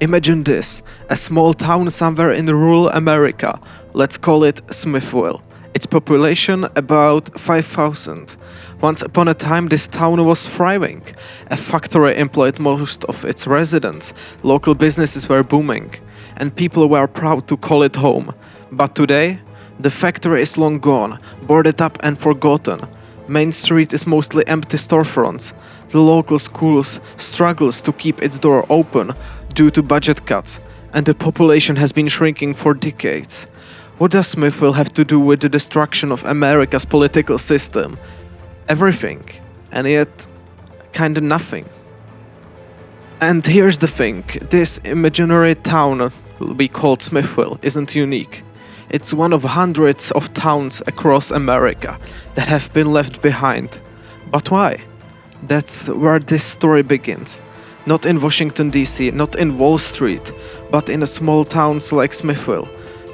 Imagine this, a small town somewhere in rural America, let's call it Smithville. Its population about 5,000. Once upon a time this town was thriving. A factory employed most of its residents, local businesses were booming, and people were proud to call it home. But today, the factory is long gone, boarded up and forgotten. Main Street is mostly empty storefronts. The local schools struggles to keep its door open due to budget cuts, and the population has been shrinking for decades. What does Smithville have to do with the destruction of America's political system? Everything, and yet kinda nothing. And here's the thing, this imaginary town we called Smithville isn't unique. It's one of hundreds of towns across America that have been left behind. But why? That's where this story begins. Not in Washington DC, not in Wall Street, but in a small towns like Smithville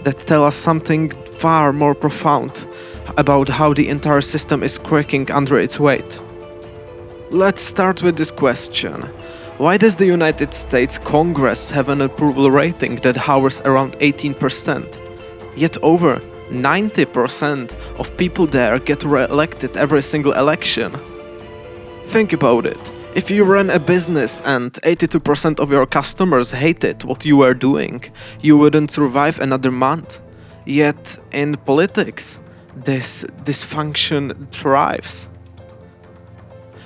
that tell us something far more profound about how the entire system is cracking under its weight. Let's start with this question. Why does the United States Congress have an approval rating that hovers around 18%? Yet over 90% of people there get re-elected every single election. Think about it. If you run a business and 82% of your customers hated what you were doing, you wouldn't survive another month. Yet in politics, this dysfunction thrives.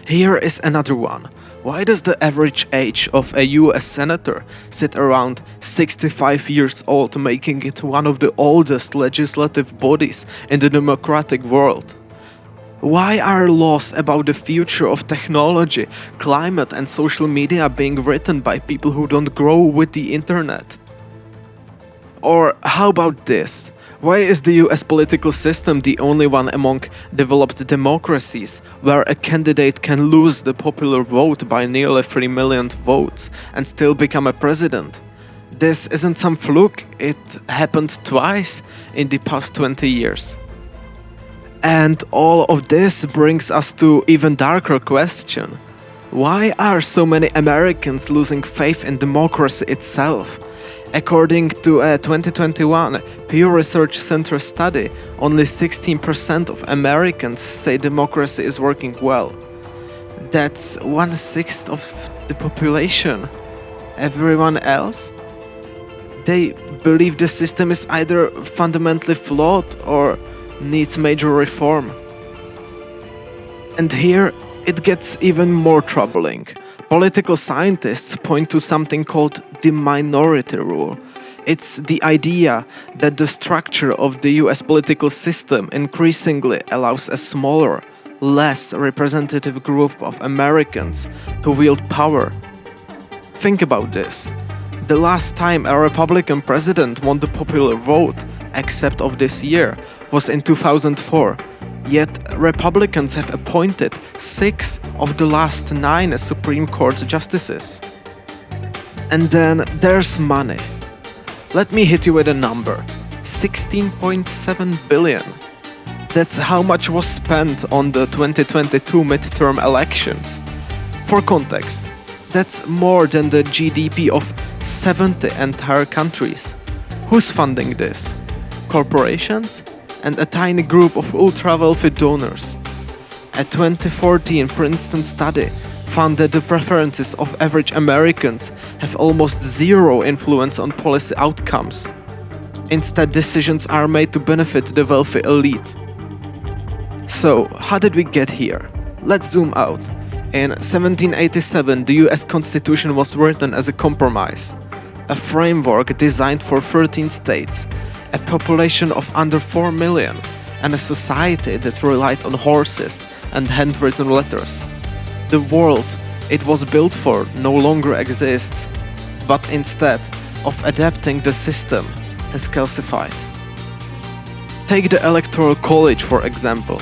Here is another one. Why does the average age of a US senator sit around 65 years old, making it one of the oldest legislative bodies in the democratic world? Why are laws about the future of technology, climate and social media being written by people who don't grow with the internet? Or how about this? Why is the US political system the only one among developed democracies where a candidate can lose the popular vote by nearly 3 million votes and still become a president? This isn't some fluke, it happened twice in the past 20 years. And all of this brings us to even darker question. Why are so many Americans losing faith in democracy itself? According to a 2021 Pew Research Center study, only 16% of Americans say democracy is working well. That's 1/6 of the population. Everyone else? They believe the system is either fundamentally flawed or needs major reform. And here it gets even more troubling. Political scientists point to something called the minority rule. It's the idea that the structure of the US political system increasingly allows a smaller, less representative group of Americans to wield power. Think about this. The last time a Republican president won the popular vote, except of this year, was in 2004. Yet Republicans have appointed 6 of the last 9 Supreme Court justices. And then there's money. Let me hit you with a number. 16.7 billion. That's how much was spent on the 2022 midterm elections. For context, that's more than the GDP of 70 entire countries. Who's funding this? Corporations? And a tiny group of ultra-wealthy donors. A 2014 Princeton study found that the preferences of average Americans have almost zero influence on policy outcomes. Instead, decisions are made to benefit the wealthy elite. So, how did we get here? Let's zoom out. In 1787, the US Constitution was written as a compromise, a framework designed for 13 states, a population of under 4 million, and a society that relied on horses and handwritten letters. The world it was built for no longer exists, but instead of adapting the system, has calcified. Take the Electoral College for example.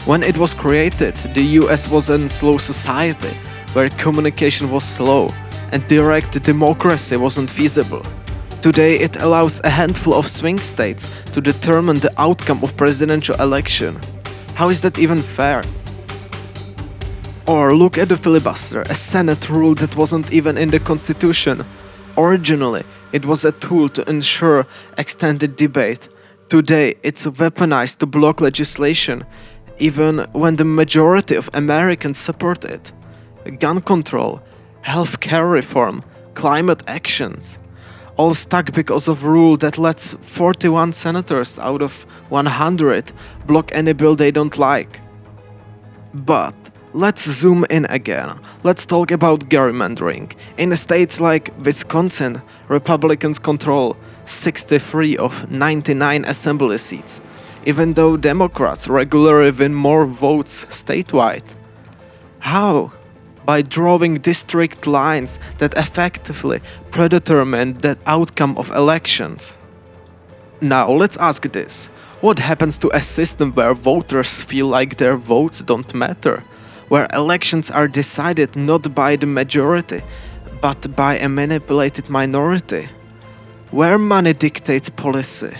When it was created, the US was a slow society, where communication was slow and direct democracy wasn't feasible. Today it allows a handful of swing states to determine the outcome of presidential election. How is that even fair? Or look at the filibuster, a Senate rule that wasn't even in the Constitution. Originally, it was a tool to ensure extended debate. Today, it's weaponized to block legislation, even when the majority of Americans support it. Gun control, healthcare reform, climate actions, all stuck because of rule that lets 41 senators out of 100 block any bill they don't like. But let's zoom in again. Let's talk about gerrymandering. In states like Wisconsin, Republicans control 63 of 99 assembly seats, even though Democrats regularly win more votes statewide. How? By drawing district lines that effectively predetermine the outcome of elections. Now let's ask this. What happens to a system where voters feel like their votes don't matter? Where elections are decided not by the majority, but by a manipulated minority? Where money dictates policy?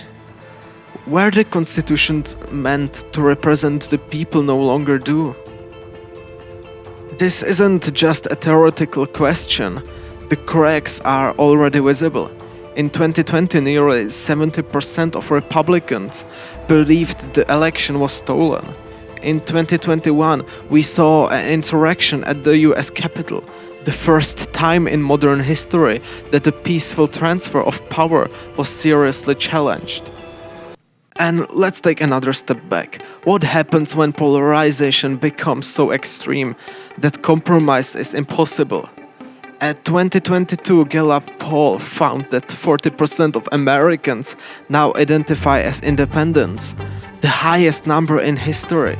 Where the constitution meant to represent the people no longer do? This isn't just a theoretical question. The cracks are already visible. In 2020, nearly 70% of Republicans believed the election was stolen. In 2021, we saw an insurrection at the US Capitol, the first time in modern history that the peaceful transfer of power was seriously challenged. And let's take another step back. What happens when polarization becomes so extreme that compromise is impossible? A 2022 Gallup poll found that 40% of Americans now identify as independents, the highest number in history.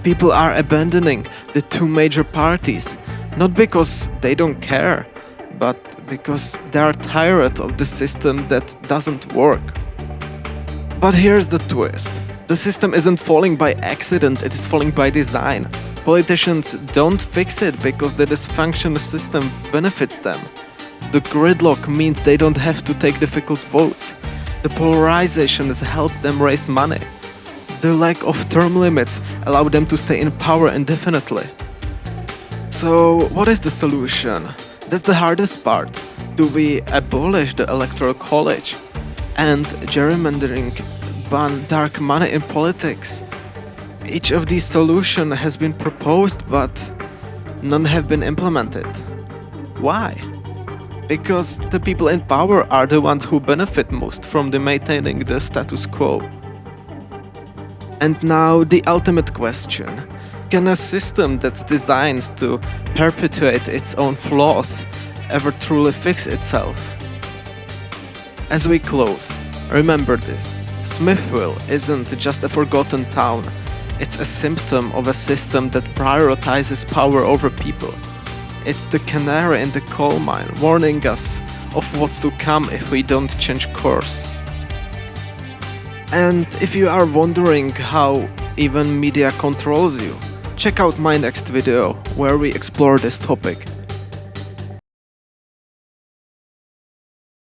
People are abandoning the two major parties, not because they don't care, but because they are tired of the system that doesn't work. But here's the twist. The system isn't falling by accident, it is falling by design. Politicians don't fix it because the dysfunctional system benefits them. The gridlock means they don't have to take difficult votes. The polarization has helped them raise money. The lack of term limits allow them to stay in power indefinitely. So, what is the solution? That's the hardest part. Do we abolish the Electoral College and gerrymandering, ban dark money in politics? Each of these solutions has been proposed, but none have been implemented. Why? Because the people in power are the ones who benefit most from maintaining the status quo. And now the ultimate question. Can a system that's designed to perpetuate its own flaws ever truly fix itself? As we close, remember this. Smithville isn't just a forgotten town. It's a symptom of a system that prioritizes power over people. It's the canary in the coal mine, warning us of what's to come if we don't change course. And if you are wondering how even media controls you, check out my next video where we explore this topic.